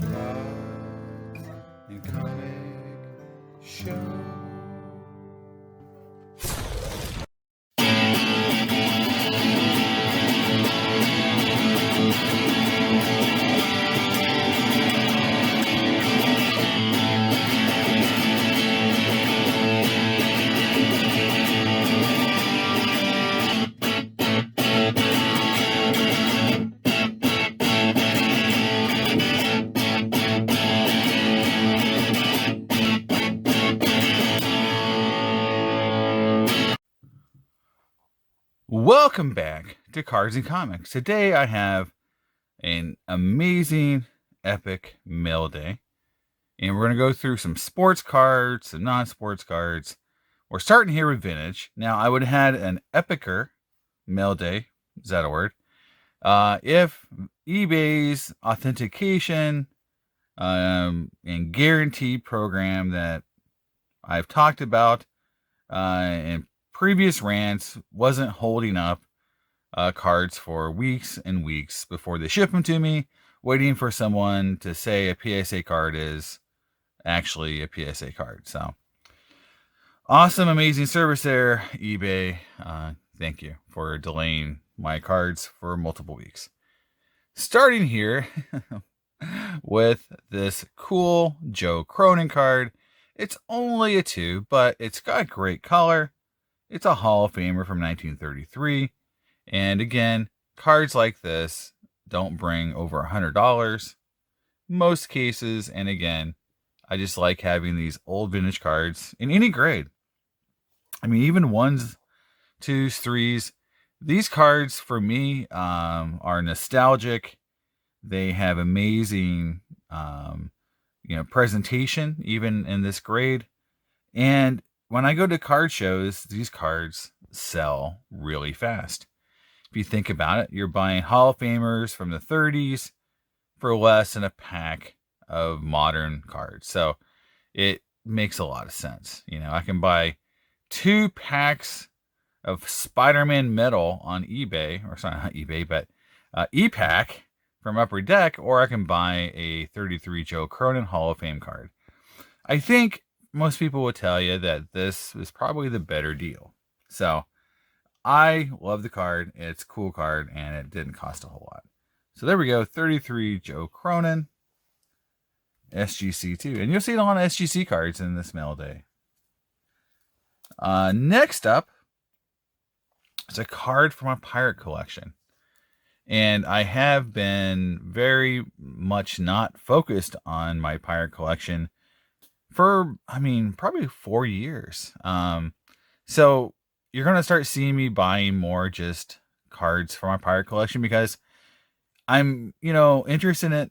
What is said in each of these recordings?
Cards and Comic Show. Welcome back to Cards and Comics. Today I have an amazing, epic mail day. And we're going to go through some sports cards, some non-sports cards. We're starting here with vintage. Now, I would have had an epicer mail day. Is that a word? If eBay's authentication and guarantee program that I've talked about in previous rants wasn't holding up cards for weeks and weeks before they ship them to me, waiting for someone to say a PSA card is actually a PSA card. So awesome, amazing service there, eBay. Thank you for delaying my cards for multiple weeks. Starting here with this cool Joe Cronin card. It's only a 2, but it's got great color. It's a Hall of Famer from 1933. And again, cards like this don't bring over $100 most cases. And again, I just like having these old vintage cards in any grade. I mean, even 1s, 2s, 3s. These cards for me are nostalgic. They have amazing, presentation, even in this grade. And when I go to card shows, these cards sell really fast. If you think about it, you're buying Hall of Famers from the 30s for less than a pack of modern cards. So it makes a lot of sense. I can buy 2 packs of Spider-Man metal on eBay, or sorry, not eBay, but ePack from Upper Deck, or I can buy a 33 Joe Cronin Hall of Fame card. I think most people will tell you that this is probably the better deal. So I love the card. It's a cool card, and it didn't cost a whole lot. So there we go, 33 Joe Cronin, SGC2. And you'll see a lot of SGC cards in this mail day. Next up is a card from my pirate collection. And I have been very much not focused on my pirate collection for, probably 4 years. So you're going to start seeing me buying more just cards for my pirate collection because I'm, interest in it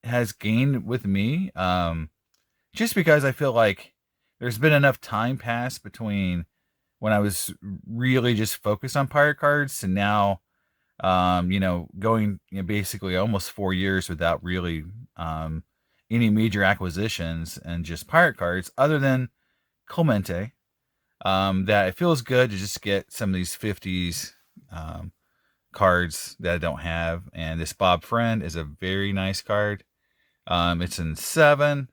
has gained with me. Just because I feel like there's been enough time passed between when I was really just focused on pirate cards to now, going basically almost 4 years without really any major acquisitions and just pirate cards other than Clemente. That it feels good to just get some of these 50s cards that I don't have. And this Bob Friend is a very nice card. It's in 7.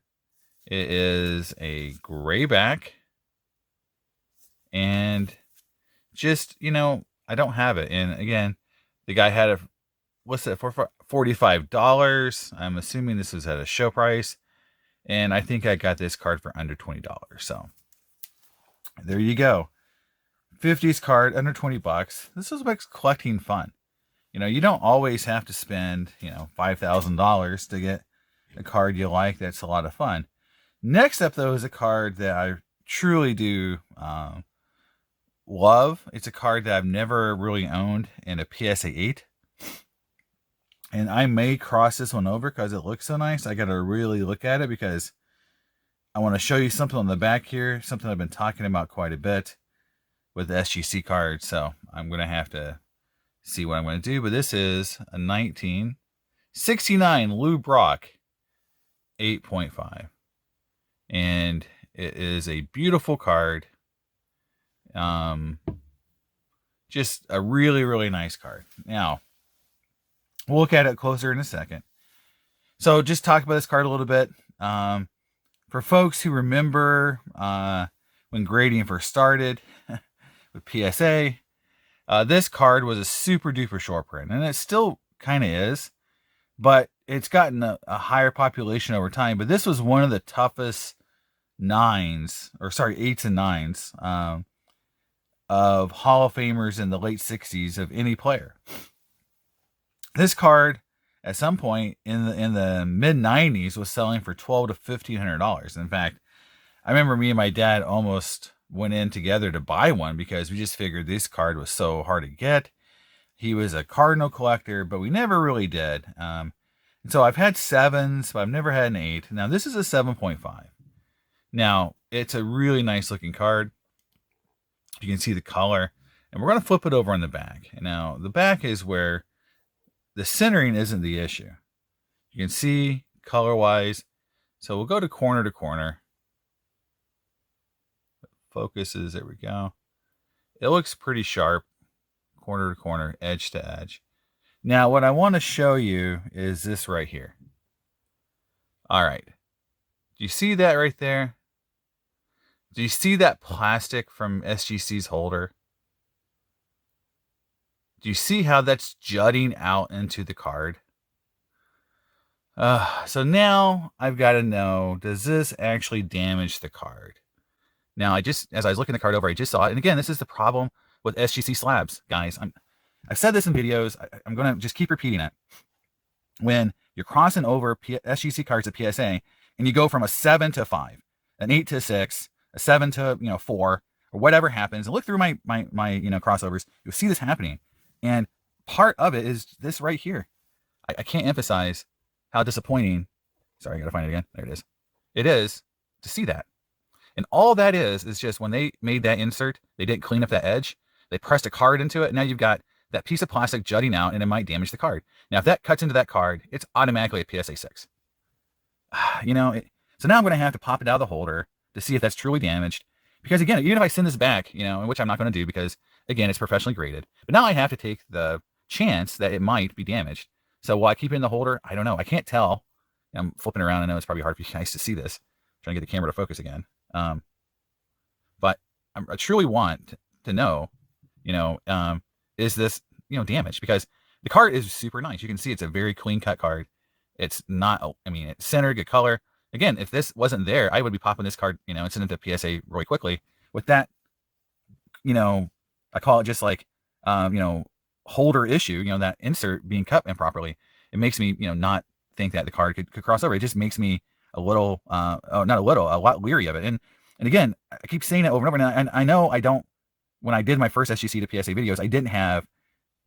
It is a gray back. And just, I don't have it. And again, the guy had it listed for $45. I'm assuming this was at a show price. And I think I got this card for under $20. So there you go. 50s card under $20. This is what makes collecting fun. You don't always have to spend, $5,000 to get a card you like. That's a lot of fun. Next up, though, is a card that I truly do love. It's a card that I've never really owned in a PSA 8. And I may cross this one over because it looks so nice. I got to really look at it because I want to show you something on the back here. Something I've been talking about quite a bit with the SGC cards. So I'm going to have to see what I'm going to do. But this is a 1969 Lou Brock 8.5. And it is a beautiful card. Just a really, really nice card. Now, we'll look at it closer in a second. So just talk about this card a little bit. For folks who remember when grading first started with PSA, this card was a super duper short print, and it still kind of is, but it's gotten a higher population over time. But this was one of the toughest eights and nines of Hall of Famers in the late 60s of any player. This card at some point in the mid 90s was selling for $1,200 to $1,500. In fact, I remember me and my dad almost went in together to buy one because we just figured this card was so hard to get. He was a Cardinal collector, but we never really did. And so I've had 7s, but I've never had an 8. Now this is a 7.5. Now it's a really nice looking card. You can see the color, and we're going to flip it over on the back. Now the back is where the centering isn't the issue. You can see color-wise. So we'll go to corner. Focuses, there we go. It looks pretty sharp, corner to corner, edge to edge. Now what I want to show you is this right here. All right. Do you see that right there? Do you see that plastic from SGC's holder? Do you see how that's jutting out into the card? So now I've got to know, does this actually damage the card? Now, as I was looking the card over, I just saw it. And again, this is the problem with SGC slabs, guys. I've said this in videos. I'm going to just keep repeating it. When you're crossing over SGC cards at PSA, and you go from a 7 to 5, an 8 to 6, a 7 to 4, or whatever happens, and look through my crossovers, you'll see this happening. And part of it is this right here. I can't emphasize how disappointing. Sorry, I got to find it again. There it is. It is to see that. And all that is just when they made that insert, they didn't clean up that edge. They pressed a card into it. And now you've got that piece of plastic jutting out, and it might damage the card. Now, if that cuts into that card, it's automatically a PSA 6. So now I'm going to have to pop it out of the holder to see if that's truly damaged. Because again, even if I send this back, which I'm not going to do because, again, it's professionally graded. But now I have to take the chance that it might be damaged. So will I keep it in the holder? I don't know. I can't tell. I'm flipping around. I know it's probably hard for you guys to see this. I'm trying to get the camera to focus again. But I truly want to know, is this, damaged? Because the card is super nice. You can see it's a very clean cut card. It's not, it's centered, good color. Again, if this wasn't there, I would be popping this card, and sending it to PSA really quickly. With that, I call it just like, holder issue, that insert being cut improperly. It makes me, not think that the card could cross over. It just makes me a little, a lot leery of it. And again, I keep saying it over and over. And I know I don't, when I did my first SGC to PSA videos, I didn't have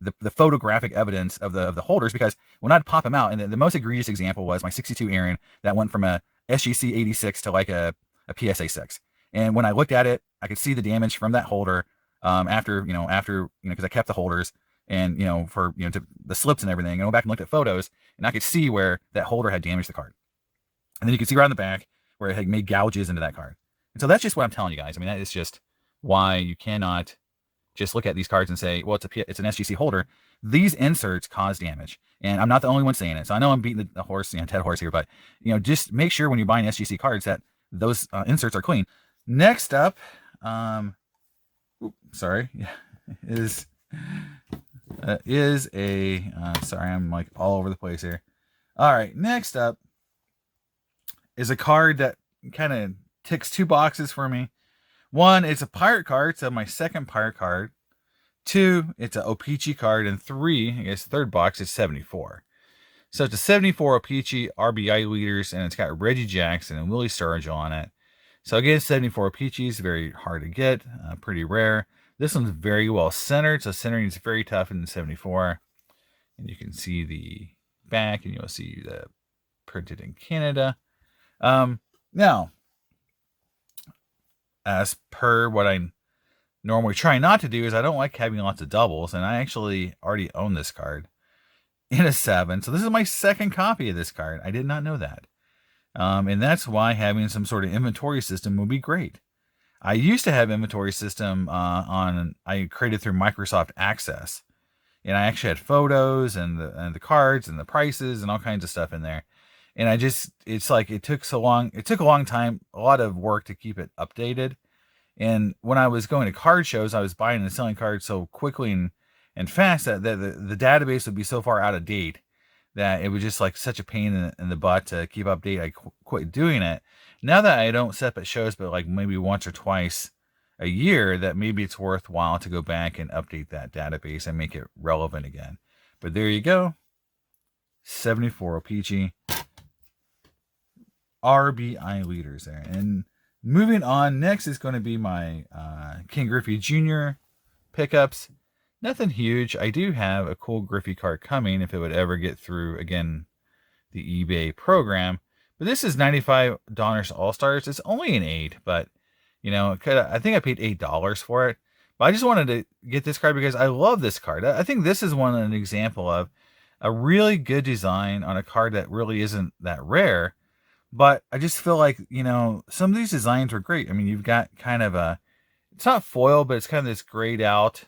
the photographic evidence of the holders, because when I'd pop them out, and the most egregious example was my 62 Aaron that went from a SGC 86 to like a PSA 6. And when I looked at it, I could see the damage from that holder after, because I kept the holders and, for, to the slips and everything. And I went back and looked at photos, and I could see where that holder had damaged the card. And then you can see right on the back where it had made gouges into that card. And so that's just what I'm telling you guys. That is just why you cannot just look at these cards and say, well, it's an SGC holder. These inserts cause damage. And I'm not the only one saying it. So I know I'm beating the horse, dead horse here, but, just make sure when you're buying SGC cards that those inserts are clean. Next up, is sorry, I'm like all over the place here. All right, next up is a card that kind of ticks two boxes for me. One, it's a pirate card, so my second pirate card. Two, it's an O-Pee-Chee card. And three, I guess third box is 74. So it's a 74 O-Pee-Chee RBI leaders, and it's got Reggie Jackson and Willie Stargell on it. So again, 74 O-Pee-Chee is very hard to get, pretty rare. This one's very well centered, so centering is very tough in the 74. And you can see the back, and you'll see the printed in Canada. Now, as per what I normally try not to do, is I don't like having lots of doubles, and I actually already own this card in a 7. So this is my second copy of this card. I did not know that. And that's why having some sort of inventory system would be great. I used to have inventory system I created through Microsoft Access, and I actually had photos and the cards and the prices and all kinds of stuff in there. And it's like it took so long. It took a long time, a lot of work to keep it updated. And when I was going to card shows, I was buying and selling cards so quickly and fast that the database would be so far out of date that it was just like such a pain in the butt to keep update. I quit doing it. Now that I don't set up at shows, but like maybe once or twice a year, that maybe it's worthwhile to go back and update that database and make it relevant again. But there you go. 74 OPG RBI leaders there. And moving on, next is going to be my King Griffey Jr. pickups. Nothing huge. I do have a cool Griffey card coming if it would ever get through, again, the eBay program. But this is $95 All-Stars. It's only an 8, but, I think I paid $8 for it. But I just wanted to get this card because I love this card. I think this is an example of a really good design on a card that really isn't that rare. But I just feel like, some of these designs were great. I mean, you've got kind of it's not foil, but it's kind of this grayed out.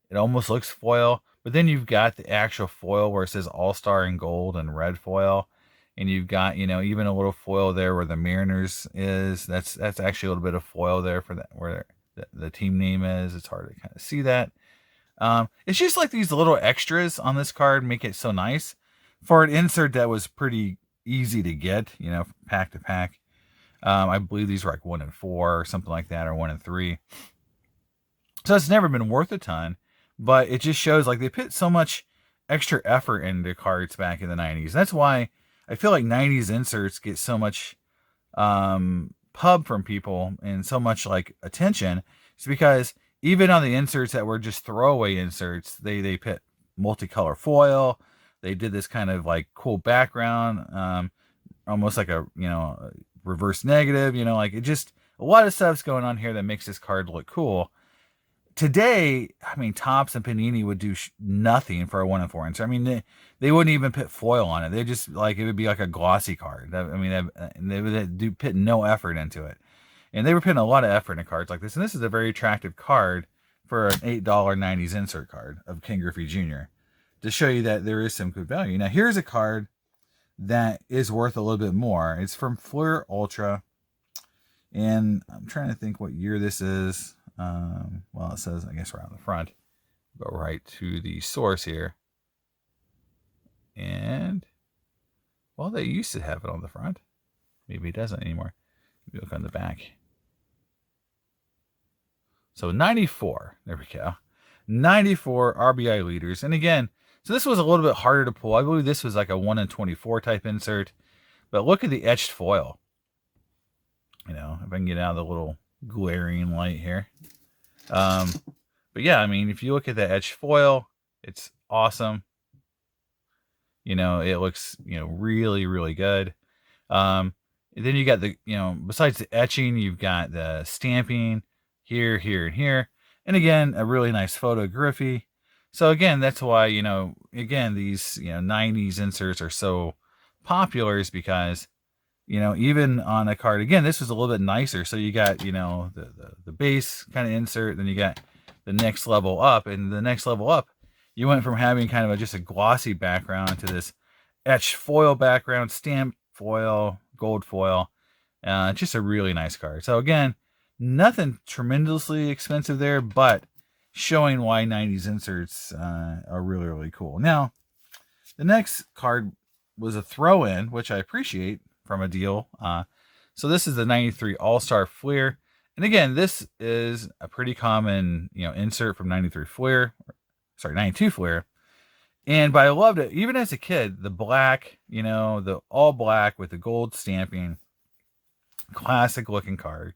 It almost looks foil. But then you've got the actual foil where it says All-Star in gold and red foil. And you've got, even a little foil there where the Mariners is. That's actually a little bit of foil there for that, where the team name is. It's hard to kind of see that. It's just like these little extras on this card make it so nice for an insert that was pretty easy to get, pack to pack. I believe these were like 1 in 4 or something like that, or 1 in 3. So it's never been worth a ton, but it just shows like they put so much extra effort into cards back in the 90s. That's why I feel like 90s inserts get so much pub from people and so much like attention. It's because even on the inserts that were just throwaway inserts, they put multicolor foil. They did this kind of like cool background, almost like a reverse negative. Like it just a lot of stuff's going on here that makes this card look cool. Today, I mean, Topps and Panini would do nothing for a 1 in 4 insert. I mean, they wouldn't even put foil on it. They just like it would be like a glossy card. They would put no effort into it, and they were putting a lot of effort into cards like this. And this is a very attractive card for an $8 90s insert card of King Griffey Jr. to show you that there is some good value. Now, here's a card that is worth a little bit more. It's from Fleer Ultra, and I'm trying to think what year this is. Well, it says, I guess, right on the front. Go right to the source here. And, well, they used to have it on the front. Maybe it doesn't anymore. Maybe look on the back. So 94. There we go. 94 RBI leaders. And again, so this was a little bit harder to pull. I believe this was like a 1 in 24 type insert. But look at the etched foil. If I can get out of the little glaring light here. But yeah, I mean, if you look at the etched foil, it's awesome. It looks, really, really good. And then you got the, besides the etching, you've got the stamping here, here, and here. And again, a really nice photo of Griffey. So again, that's why, again, these, 90s inserts are so popular is because, even on a card, again, this was a little bit nicer. So you got, the base kind of insert, then you got the next level up, and the next level up, you went from having kind of just a glossy background to this etched foil background, stamped foil, gold foil. Just a really nice card. So again, nothing tremendously expensive there, but showing why 90s inserts are really, really cool. Now, the next card was a throw-in, which I appreciate from a deal. So this is the 93 All-Star Fleer. And again, this is a pretty common, insert from 93 Fleer. 92 Fleer. But I loved it. Even as a kid, the black, the all black with the gold stamping. Classic looking card.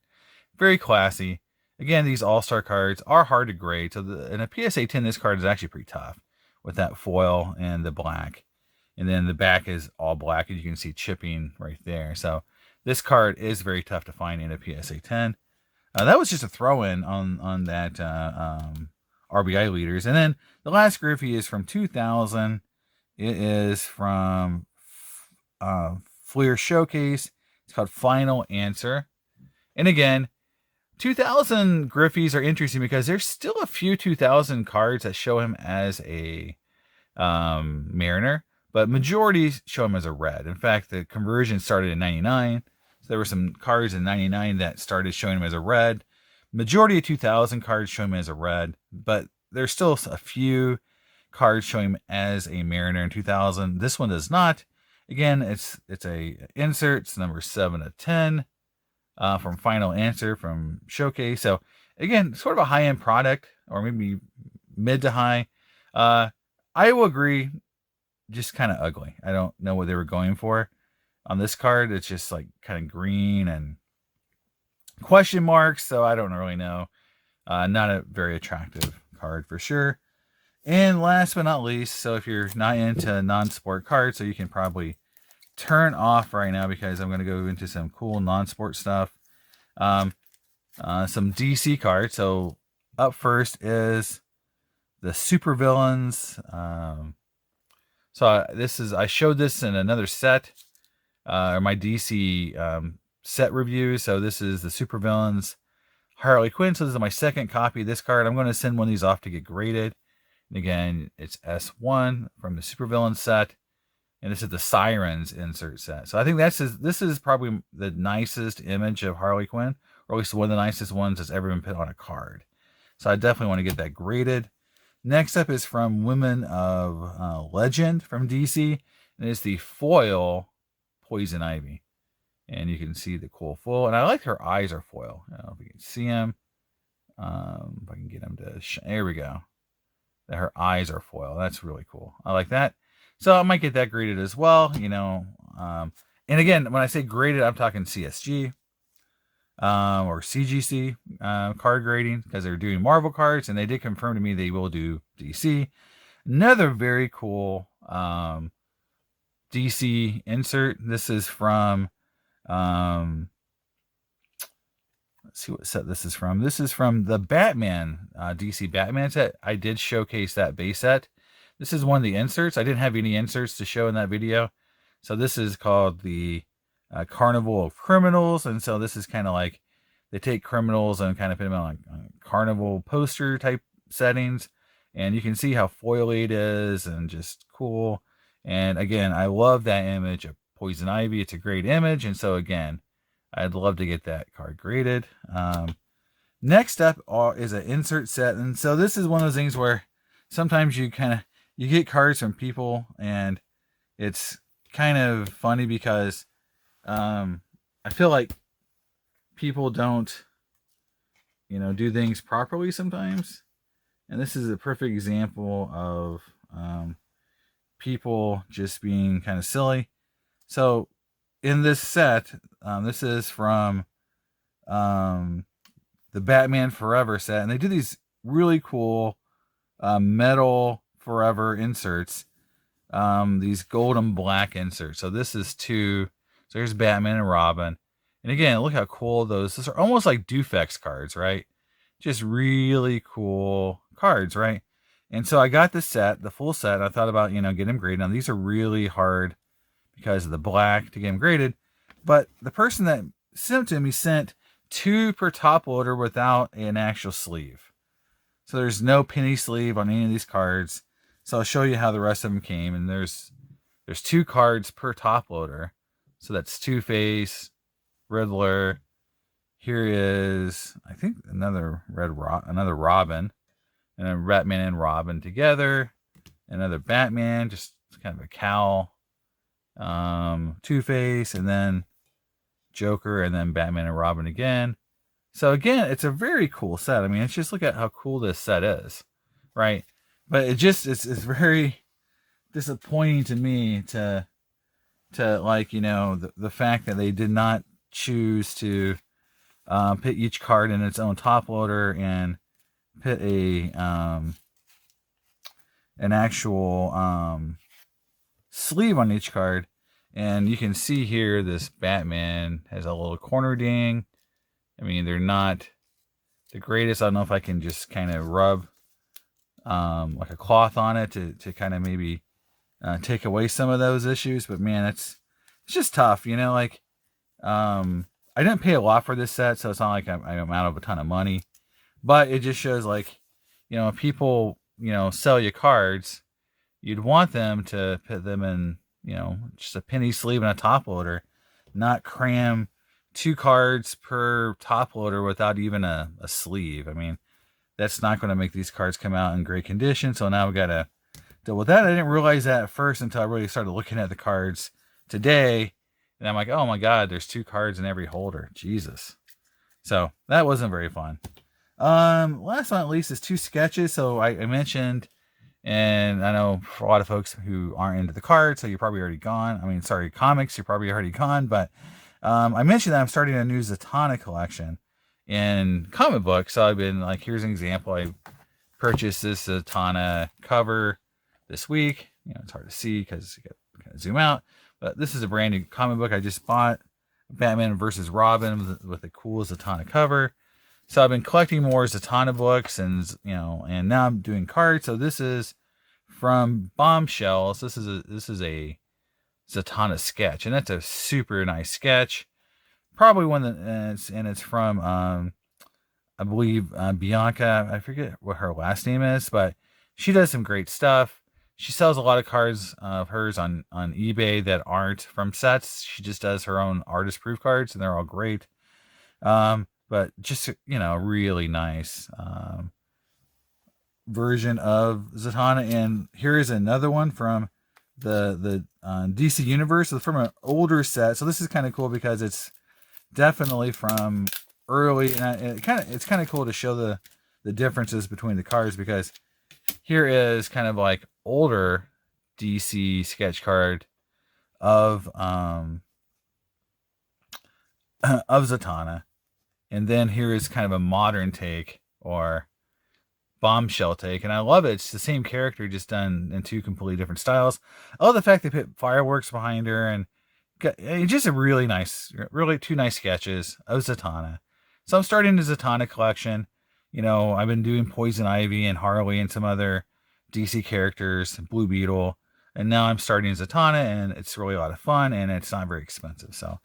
Very classy. Again, these All-Star cards are hard to grade. So in a PSA 10, this card is actually pretty tough with that foil and the black. And then the back is all black, and you can see chipping right there. So this card is very tough to find in a PSA 10. That was just a throw-in on that RBI leaders. And then the last Griffey is from 2000. It is from Fleer Showcase. It's called Final Answer. And again, 2000 Griffeys are interesting because there's still a few 2000 cards that show him as a Mariner. but majority show them as a red. In fact, the conversion started in 99. So there were some cards in 99 that started showing them as a red. Majority of 2000 cards show them as a red, but there's still a few cards showing him as a Mariner in 2000. This one does not. Again, it's a insert. It's number 7 of 10 from Final Answer from Showcase. So again, sort of a high-end product, or maybe mid to high. I will agree, just kind of ugly. I don't know what they were going for on this card. It's just like kind of green and question marks, so I don't really know. Not a very attractive card for sure. And last but not least, so if you're not into non-sport cards, so you can probably turn off right now because I'm going to go into some cool non-sport stuff. Some DC cards. So up first is the supervillains. So I showed this in another set, or my DC set review. So this is the supervillains Harley Quinn. So this is my second copy of this card. I'm going to send one of these off to get graded. And again, it's S1 from the supervillain set. And this is the Sirens insert set. So I think this is probably the nicest image of Harley Quinn, or at least one of the nicest ones that's ever been put on a card. So I definitely want to get that graded. Next up is from Women of Legend from DC. And it's the foil Poison Ivy. And you can see the cool foil. And I like her eyes are foil. I don't know if you can see them. If I can get them to... There we go. Her eyes are foil. That's really cool. I like that. So I might get that graded as well. And again, when I say graded, I'm talking CSG or CGC card grading, because they're doing Marvel cards, and they did confirm to me they will do DC. Another very cool DC insert. This is from... let's see what set this is from. This is from the Batman, DC Batman set. I did showcase that base set. This is one of the inserts. I didn't have any inserts to show in that video. So this is called the Carnival of Criminals. And so this is kind of like they take criminals and kind of put them on carnival poster type settings. And you can see how foily it is and just cool. And again, I love that image of Poison Ivy. It's a great image. And so again, I'd love to get that card graded. Next up is an insert set. And so this is one of those things where sometimes you get cards from people, and it's kind of funny because I feel like people don't, do things properly sometimes. And this is a perfect example of people just being kind of silly. So in this set, this is from the Batman Forever set, and they do these really cool metal Forever inserts, these gold and black inserts. So this is two. So here's Batman and Robin, and again, look how cool those are. Almost like Dufex cards, right? Just really cool cards, right? And so I got the set, the full set. And I thought about getting them graded. Now these are really hard because of the black to get them graded. But the person that sent to me sent 2 per top loader without an actual sleeve. So there's no penny sleeve on any of these cards. So I'll show you how the rest of them came. And there's 2 cards per top loader. So that's Two-Face, Riddler. Here is, I think, another Robin. And then Batman and Robin together. Another Batman, just kind of a cowl. Two-Face, and then Joker, and then Batman and Robin again. So again, it's a very cool set. I mean, it's just look at how cool this set is, right? But it's very disappointing to me to like, the fact that they did not choose to put each card in its own top loader and put an actual sleeve on each card. And you can see here this Batman has a little corner ding. I mean, they're not the greatest. I don't know if I can just kind of rub like a cloth on it to kind of maybe take away some of those issues. But man, it's just tough, like I didn't pay a lot for this set, so it's not like I'm out of a ton of money. But it just shows, like, people, sell you cards, you'd want them to put them in, just a penny sleeve and a top loader, not cram 2 cards per top loader without even a sleeve. I mean, that's not going to make these cards come out in great condition. So now we got to deal with that. I didn't realize that at first until I really started looking at the cards today. And I'm like, oh my God, there's 2 cards in every holder. Jesus. So that wasn't very fun. Last but not least is 2 sketches. So I mentioned, and I know for a lot of folks who aren't into the cards, so you're probably already gone. I mean, sorry, comics, you're probably already gone. But I mentioned that I'm starting a new Zatanna collection in comic books. So I've been like, here's an example. I purchased this Zatanna cover this week. It's hard to see because you got to kind of zoom out. But this is a brand new comic book I just bought. Batman versus Robin with the cool Zatanna cover. So I've been collecting more Zatanna books, and now I'm doing cards. So this is from Bombshells. This is a Zatanna sketch, and that's a super nice sketch. Probably one that it's from I believe Bianca. I forget what her last name is, but she does some great stuff. She sells a lot of cards of hers on eBay that aren't from sets. She just does her own artist proof cards, and they're all great. But just, really nice version of Zatanna. And here is another one from the DC Universe. It's from an older set. So this is kind of cool because it's definitely from early. And it's kind of cool to show the differences between the cards, because here is kind of like older DC sketch card of Zatanna. And then here is kind of a modern take, or Bombshell take. And I love it. It's the same character, just done in 2 completely different styles. I love the fact they put fireworks behind her, and just a really 2 nice sketches of Zatanna. So I'm starting the Zatanna collection. I've been doing Poison Ivy and Harley and some other DC characters, Blue Beetle. And now I'm starting Zatanna, and it's really a lot of fun, and it's not very expensive. So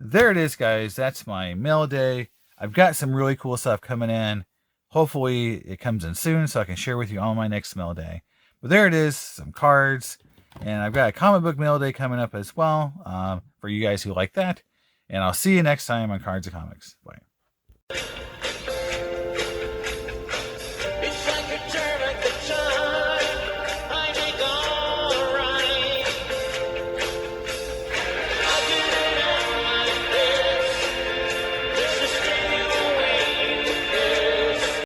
there it is, guys. That's my mail day. I've got some really cool stuff coming in. Hopefully it comes in soon so I can share with you on my next mail day. But there it is, some cards. And I've got a comic book mail day coming up as well, for you guys who like that. And I'll see you next time on Cards and Comics. Bye.